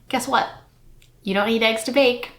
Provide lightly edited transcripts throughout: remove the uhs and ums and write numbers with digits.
Guess what? You don't need eggs to bake.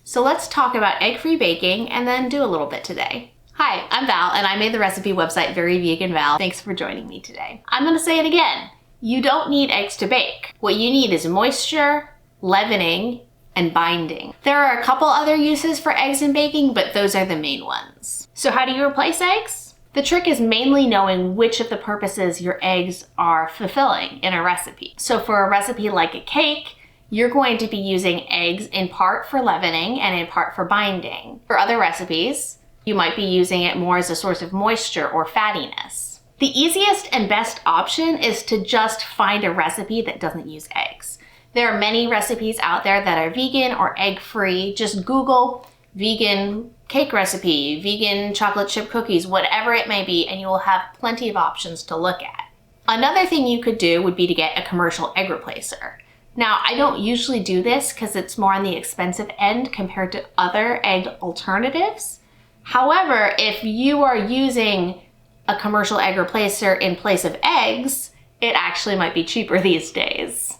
So let's talk about egg-free baking and then do a little bit today. Hi, I'm Val and I made the recipe website Very Vegan Val. Thanks for joining me today. I'm gonna say it again. You don't need eggs to bake. What you need is moisture, leavening, and binding. There are a couple other uses for eggs in baking, but those are the main ones. So how do you replace eggs? The trick is mainly knowing which of the purposes your eggs are fulfilling in a recipe. So for a recipe like a cake, you're going to be using eggs in part for leavening and in part for binding. For other recipes, you might be using it more as a source of moisture or fattiness. The easiest and best option is to just find a recipe that doesn't use eggs. There are many recipes out there that are vegan or egg-free. Just Google vegan cake recipe, vegan chocolate chip cookies, whatever it may be, and you will have plenty of options to look at. Another thing you could do would be to get a commercial egg replacer. Now, I don't usually do this because it's more on the expensive end compared to other egg alternatives. However, if you are using a commercial egg replacer in place of eggs, it actually might be cheaper these days.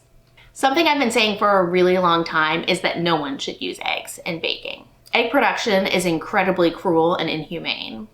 Something I've been saying for a really long time is that no one should use eggs in baking. Egg production is incredibly cruel and inhumane.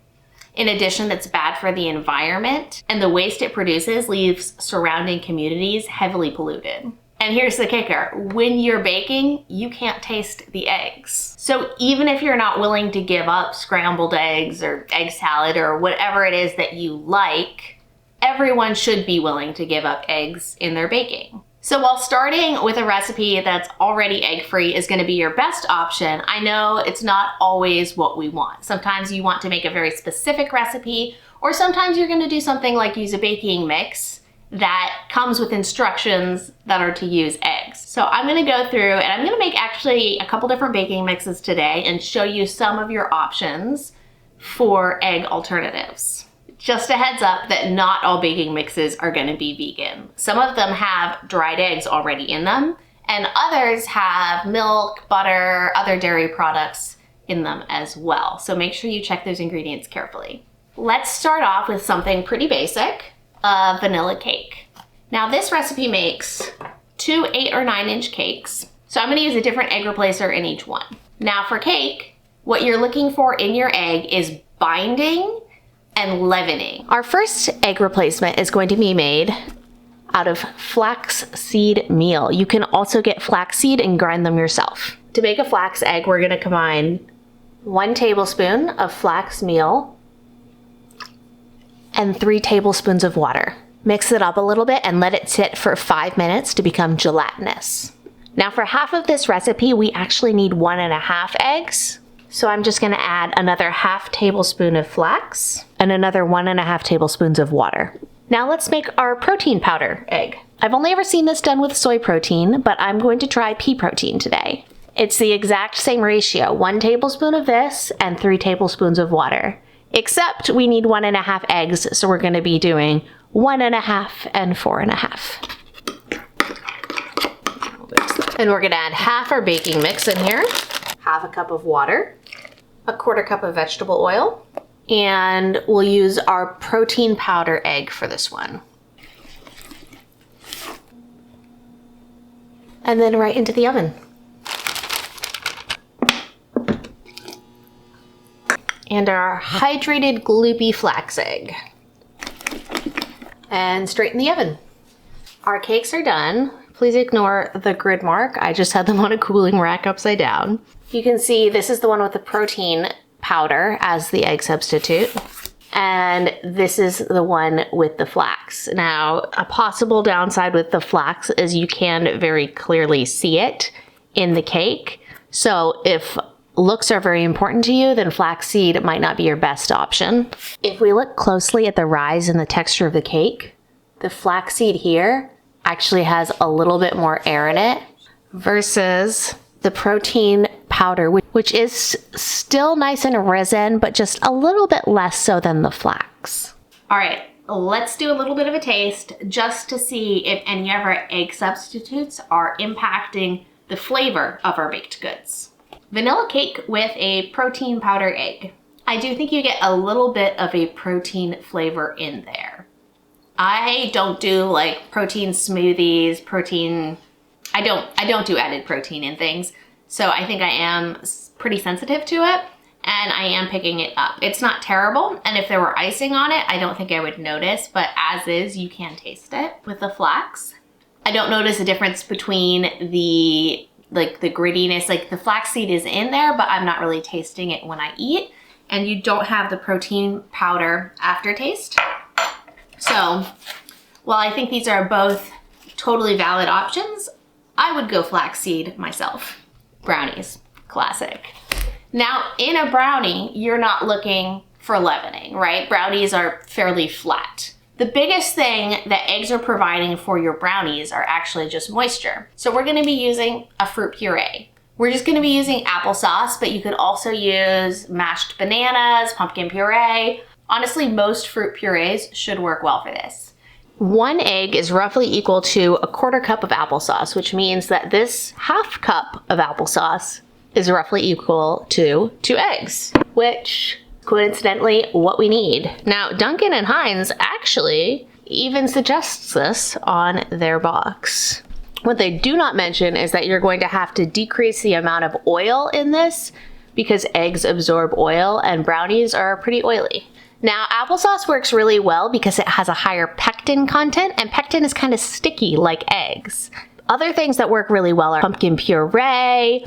In addition, it's bad for the environment, and the waste it produces leaves surrounding communities heavily polluted. And here's the kicker, when you're baking, you can't taste the eggs. So even if you're not willing to give up scrambled eggs or egg salad or whatever it is that you like, everyone should be willing to give up eggs in their baking. So while starting with a recipe that's already egg-free is gonna be your best option, I know it's not always what we want. Sometimes you want to make a very specific recipe, or sometimes you're gonna do something like use a baking mix that comes with instructions that are to use eggs. So I'm gonna go through and I'm gonna make actually a couple different baking mixes today and show you some of your options for egg alternatives. Just a heads up that not all baking mixes are gonna be vegan. Some of them have dried eggs already in them, and others have milk, butter, other dairy products in them as well. So make sure you check those ingredients carefully. Let's start off with something pretty basic. A vanilla cake. Now this recipe makes 2 8 or 9 inch cakes. So I'm gonna use a different egg replacer in each one. Now for cake, what you're looking for in your egg is binding and leavening. Our first egg replacement is going to be made out of flax seed meal. You can also get flax seed and grind them yourself. To make a flax egg, we're gonna combine 1 tablespoon of flax meal and 3 tablespoons of water. Mix it up a little bit and let it sit for 5 minutes to become gelatinous. Now for half of this recipe, we actually need 1.5 eggs. So I'm just gonna add another half tablespoon of flax and another 1.5 tablespoons of water. Now let's make our protein powder egg. I've only ever seen this done with soy protein, but I'm going to try pea protein today. It's the exact same ratio, 1 tablespoon of this and 3 tablespoons of water. Except we need 1.5 eggs, so we're gonna be doing 1.5 and 4.5. And we're gonna add half our baking mix in here, half a cup of water, 1/4 cup of vegetable oil, and we'll use our protein powder egg for this one. And then right into the oven. And our hydrated gloopy flax egg. And straight in the oven. Our cakes are done. Please ignore the grid mark. I just had them on a cooling rack upside down. You can see this is the one with the protein powder as the egg substitute. And this is the one with the flax. Now, a possible downside with the flax is you can very clearly see it in the cake. So if looks are very important to you, then flaxseed might not be your best option. If we look closely at the rise in the texture of the cake, the flaxseed here actually has a little bit more air in it versus the protein powder, which is still nice and risen, but just a little bit less so than the flax. All right, let's do a little bit of a taste just to see if any of our egg substitutes are impacting the flavor of our baked goods. Vanilla cake with a protein powder egg. I do think you get a little bit of a protein flavor in there. I don't do like protein smoothies, I don't do added protein in things, so I think I am pretty sensitive to it, and I am picking it up. It's not terrible, and if there were icing on it, I don't think I would notice, but as is, you can taste it with the flax. I don't notice a difference between the grittiness, like the flaxseed is in there, but I'm not really tasting it when I eat, and you don't have the protein powder aftertaste. So while I think these are both totally valid options, I would go flaxseed myself. Brownies, classic. Now in a brownie, you're not looking for leavening, right? Brownies are fairly flat. The biggest thing that eggs are providing for your brownies are actually just moisture. So we're gonna be using a fruit puree. We're just gonna be using applesauce, but you could also use mashed bananas, pumpkin puree. Honestly, most fruit purees should work well for this. 1 egg is roughly equal to a 1/4 cup of applesauce, which means that this 1/2 cup of applesauce is roughly equal to 2 eggs, which coincidentally what we need. Now, Duncan and Heinz actually even suggests this on their box. What they do not mention is that you're going to have to decrease the amount of oil in this because eggs absorb oil and brownies are pretty oily. Now, applesauce works really well because it has a higher pectin content, and pectin is kind of sticky like eggs. Other things that work really well are pumpkin puree,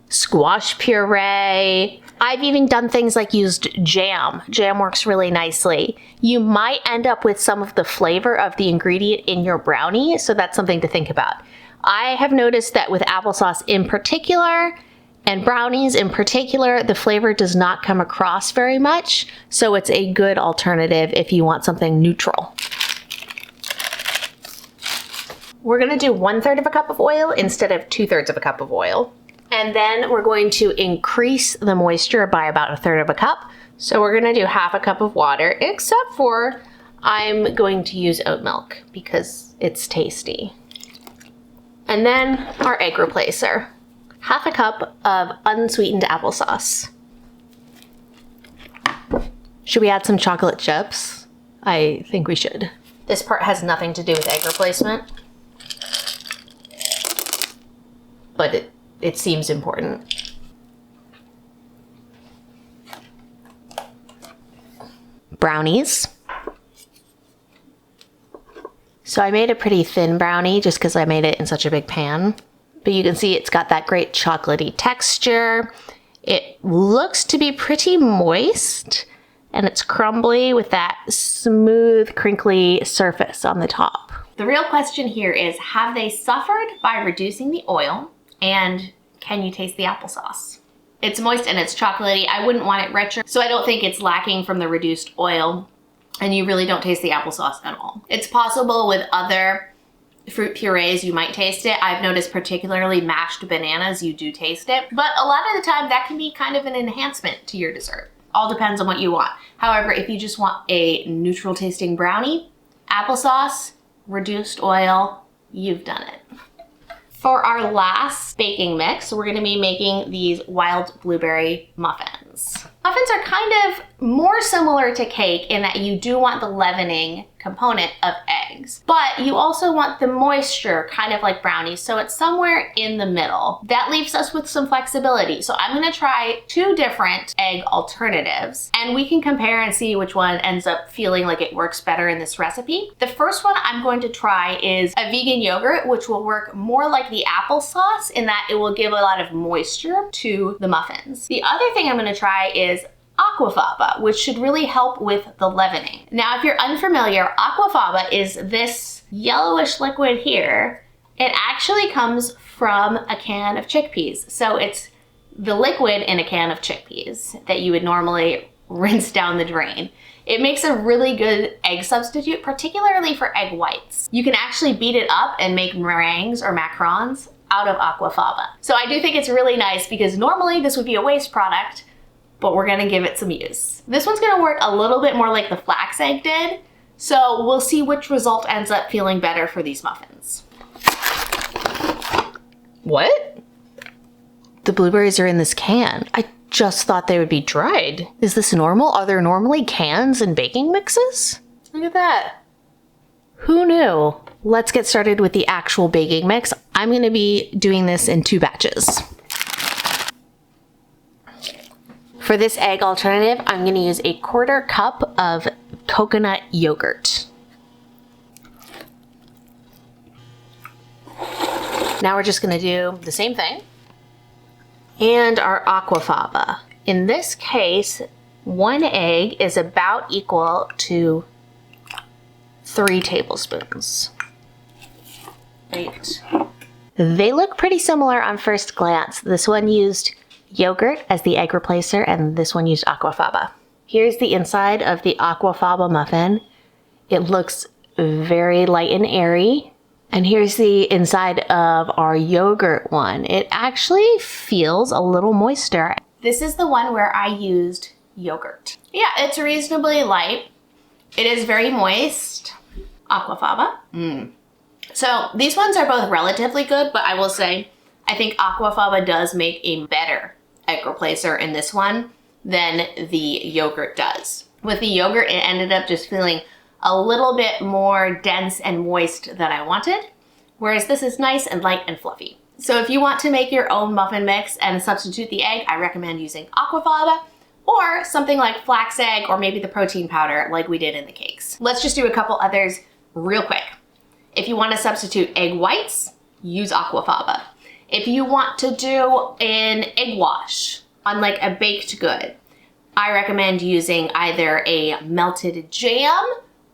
squash puree. I've even done things like used jam. Jam works really nicely. You might end up with some of the flavor of the ingredient in your brownie, so that's something to think about. I have noticed that with applesauce in particular, and brownies in particular, the flavor does not come across very much, so it's a good alternative if you want something neutral. We're gonna do 1/3 of a cup of oil instead of 2/3 of a cup of oil. And then we're going to increase the moisture by about 1/3 of a cup. So we're gonna do 1/2 a cup of water, except for I'm going to use oat milk because it's tasty. And then our egg replacer. 1/2 a cup of unsweetened applesauce. Should we add some chocolate chips? I think we should. This part has nothing to do with egg replacement, but it seems important. Brownies. So I made a pretty thin brownie just because I made it in such a big pan. But you can see it's got that great chocolatey texture. It looks to be pretty moist, and it's crumbly with that smooth, crinkly surface on the top. The real question here is, have they suffered by reducing the oil, and can you taste the applesauce? It's moist and it's chocolatey. I wouldn't want it richer, so I don't think it's lacking from the reduced oil, and you really don't taste the applesauce at all. It's possible with other fruit purees you might taste it. I've noticed particularly mashed bananas, you do taste it, but a lot of the time that can be kind of an enhancement to your dessert. All depends on what you want. However, if you just want a neutral tasting brownie, applesauce, reduced oil, you've done it. For our last baking mix, we're gonna be making these wild blueberry muffins. Muffins are kind of more similar to cake in that you do want the leavening component of eggs, but you also want the moisture, kind of like brownies, so it's somewhere in the middle. That leaves us with some flexibility. So I'm gonna try 2 different egg alternatives, and we can compare and see which one ends up feeling like it works better in this recipe. The first one I'm going to try is a vegan yogurt, which will work more like the applesauce in that it will give a lot of moisture to the muffins. The other thing I'm gonna try is aquafaba, which should really help with the leavening. Now, if you're unfamiliar, aquafaba is this yellowish liquid here. It actually comes from a can of chickpeas. So it's the liquid in a can of chickpeas that you would normally rinse down the drain. It makes a really good egg substitute, particularly for egg whites. You can actually beat it up and make meringues or macarons out of aquafaba. So I do think it's really nice because normally this would be a waste product, but we're gonna give it some use. This one's gonna work a little bit more like the flax egg did, so we'll see which result ends up feeling better for these muffins. What? The blueberries are in this can. I just thought they would be dried. Is this normal? Are there normally cans in baking mixes? Look at that. Who knew? Let's get started with the actual baking mix. I'm going to be doing this in 2 batches. For this egg alternative, I'm going to use a 1/4 cup of coconut yogurt. Now we're just going to do the same thing. And our aquafaba. In this case, 1 egg is about equal to 3 tablespoons. Right. They look pretty similar on first glance. This one used yogurt as the egg replacer, and this one used aquafaba. Here's the inside of the aquafaba muffin. It looks very light and airy. And here's the inside of our yogurt one. It actually feels a little moister. This is the one where I used yogurt. Yeah, it's reasonably light. It is very moist. Aquafaba. So these ones are both relatively good, but I will say, I think aquafaba does make a better egg replacer in this one than the yogurt does. With the yogurt, it ended up just feeling a little bit more dense and moist than I wanted, whereas this is nice and light and fluffy. So if you want to make your own muffin mix and substitute the egg, I recommend using aquafaba or something like flax egg or maybe the protein powder like we did in the cakes. Let's just do a couple others real quick. If you want to substitute egg whites, use aquafaba. If you want to do an egg wash on like a baked good, I recommend using either a melted jam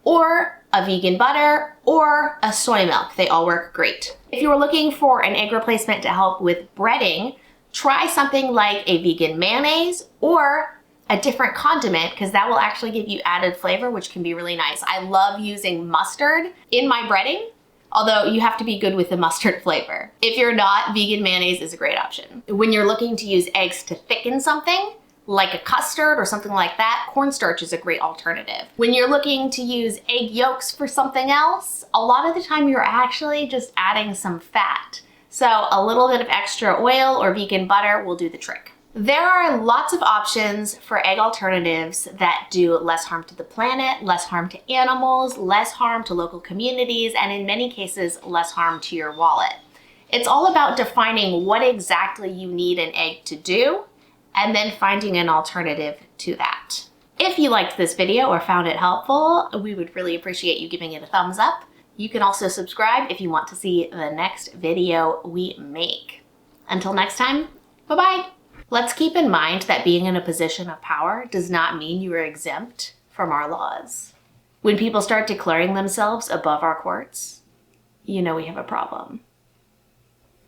or a vegan butter or a soy milk. They all work great. If you were looking for an egg replacement to help with breading, try something like a vegan mayonnaise or a different condiment, because that will actually give you added flavor, which can be really nice. I love using mustard in my breading, although you have to be good with the mustard flavor. If you're not, vegan mayonnaise is a great option. When you're looking to use eggs to thicken something, like a custard or something like that, cornstarch is a great alternative. When you're looking to use egg yolks for something else, a lot of the time you're actually just adding some fat. So a little bit of extra oil or vegan butter will do the trick. There are lots of options for egg alternatives that do less harm to the planet, less harm to animals, less harm to local communities, and in many cases, less harm to your wallet. It's all about defining what exactly you need an egg to do, and then finding an alternative to that. If you liked this video or found it helpful, we would really appreciate you giving it a thumbs up. You can also subscribe if you want to see the next video we make. Until next time, bye-bye. Let's keep in mind that being in a position of power does not mean you are exempt from our laws. When people start declaring themselves above our courts, you know we have a problem.